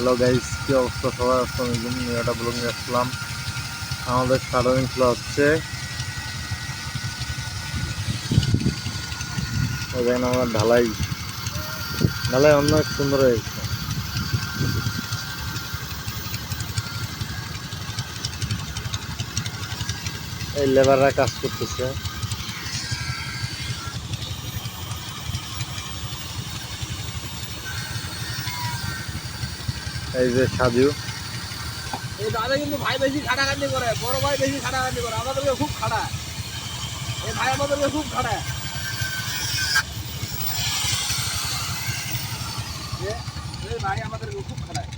Hello guys, কি অবস্থা সবার? আসলাম একটা ব্লগ নিয়ে আসলাম। আমাদের সাধারণ খেলা হচ্ছে, দেখেন আমার ঢালাই ঢালাই অনেক সুন্দর হয়েছে। এই লেবাররা কাজ করতেছে, এই যে সাজু। এই দাদা কিন্তু ভাই বেশি খাটাখাটি করে, বড় ভাই বেশি খাটাখাটি করে, আমাদেরকে খুব খাটায়। এই ভাই আমাদেরকে খুব খাটায়। এই ভাই আমাদেরকে খুব খাটায়।